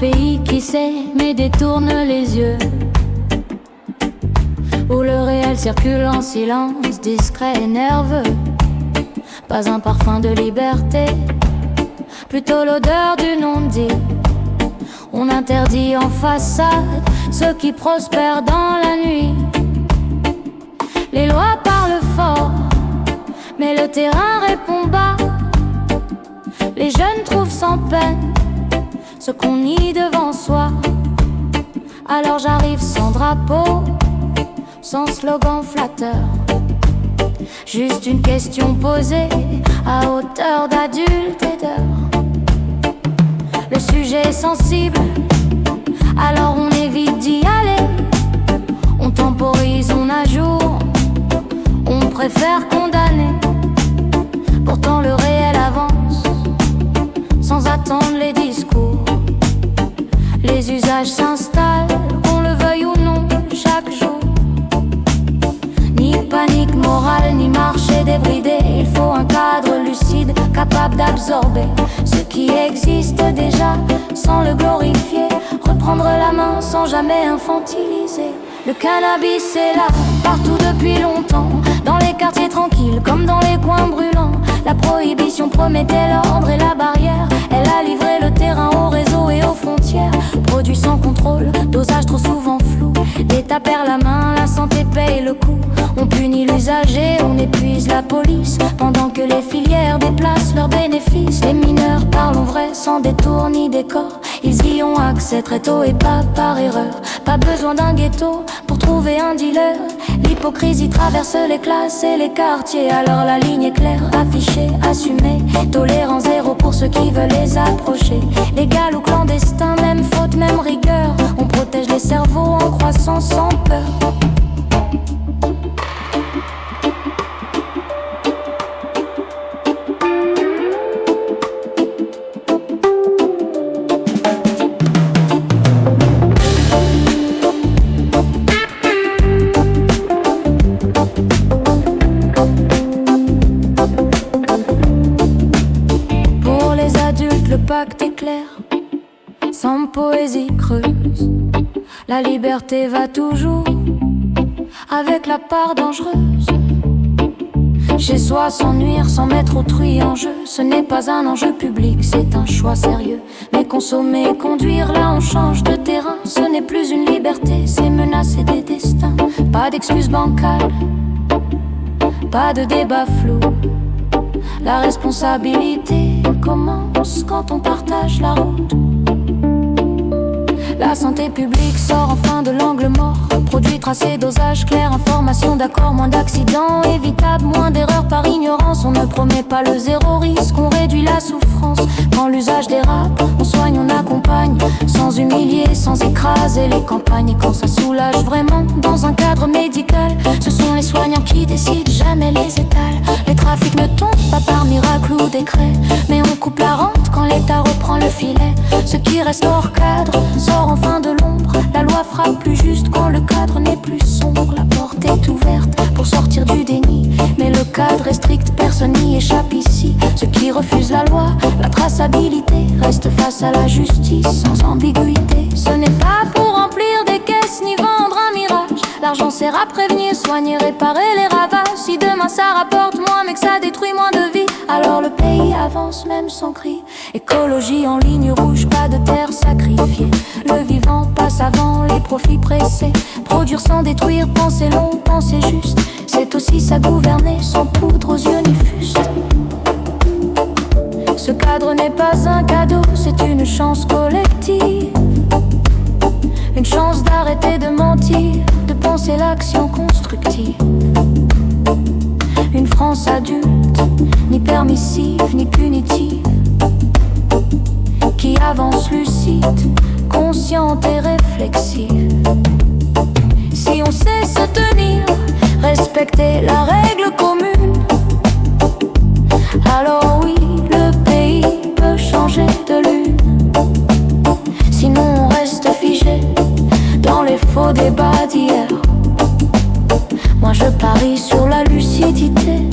pays qui sait mais détourne les yeux, où le réel circule en silence, discret et nerveux. Pas un parfum de liberté, plutôt l'odeur du non-dit. On interdit en façade ceux qui prospèrent dans la nuit. Les lois parlent fort, mais le terrain répond bas. Les jeunes trouvent sans peine ce qu'on nie devant soi. Alors j'arrive sans drapeau, sans slogan flatteur, juste une question posée à hauteur d'adulte et d'heure. Le sujet est sensible, alors on évite d'y aller. On temporise, on ajoute, on préfère condamner. Pourtant le réel avance, sans attendre les discours. Les usages s'installent, qu'on le veuille ou non, chaque jour. Ni panique morale, ni marché débridé. Il faut un cadre lucide, capable d'absorber ce qui existe déjà, sans le glorifier. Reprendre la main sans jamais infantiliser. Le cannabis est là, partout depuis longtemps, dans les quartiers tranquilles comme dans les coins brûlants. La prohibition promettait l'ordre et la barrière. Elle a livré le terrain au réseau et aux frontières. Produit sans contrôle, dosage trop souvent flou. L'État perd la main, la santé paye le coup. On punit l'usager, on épuise la police, pendant que les filières déplacent leurs bénéfices. Les mineurs parlent en vrai, sans détour ni décor. Ils y ont accès très tôt et pas par erreur. Pas besoin d'un ghetto pour trouver un dealer. L'hypocrisie traverse les classes et les quartiers. Alors la ligne est claire, affichée, assumée. Tolérance zéro pour ceux qui veulent les approcher. Légal ou clandestin, même faute, même rigueur. On protège les cerveaux en croissance sans peur. Le pacte est clair, sans poésie creuse. La liberté va toujours avec la part dangereuse. Chez soi, sans nuire, sans mettre autrui en jeu. Ce n'est pas un enjeu public, c'est un choix sérieux. Mais consommer et conduire, là on change de terrain. Ce n'est plus une liberté, c'est menacer des destins. Pas d'excuses bancales, pas de débat flou. La responsabilité commence quand on partage la route. La santé publique sort enfin de l'angle mort. Produits tracés, dosage clair, information d'accord. Moins d'accidents évitables, moins d'erreurs par ignorance. On ne promet pas le zéro risque, on réduit la souffrance. Quand l'usage dérape, on soigne, on accompagne, sans humilier, sans écraser les campagnes. Et quand ça soulage vraiment dans un cadre médical, ce sont les soignants qui décident, jamais les étals. Les trafics ne tombent pas par miracle ou décret, mais on coupe la rente quand l'État reprend le filet. Ce qui reste hors cadre sort enfin de l'ombre. La loi frappe plus juste quand le cadre n'est plus sombre. La porte est ouverte pour sortir du déni, mais le cadre est strict, personne n'y échappe ici. Ceux qui refusent la loi, la traçabilité, restent face à la justice sans ambiguïté. Ce n'est pas pour remplir des caisses ni vendre un mirage. L'argent sert à prévenir, soigner, réparer les ravages. Si demain ça rapporte moins mais que ça détruit moins de vies, alors le pays avance même sans cri. Écologie en ligne rouge, pas de terre sacrifiée. Le vivant passe avant les profits pressés. Produire sans détruire, penser long, penser juste. C'est aussi ça gouverner sans poudre aux yeux ni fuste. Ce cadre n'est pas un cadeau, c'est une chance collective. Une chance d'arrêter de mentir, de penser l'action constructive. Une France adulte, ni permissive, ni punitive, qui avance lucide, consciente et réflexive. Si on sait se tenir, respecter la règle commune, alors oui, le pays peut changer de lune. Sinon on reste figé dans les faux débats d'hier. Moi je parie sur la lucidité,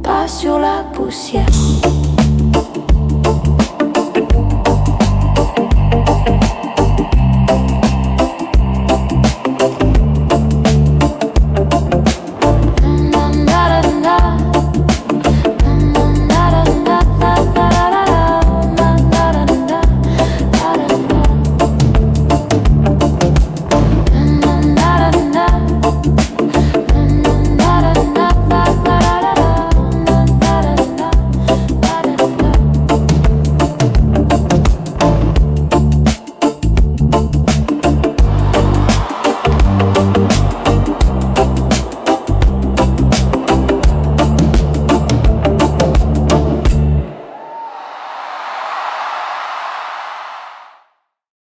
pas sur la poussière.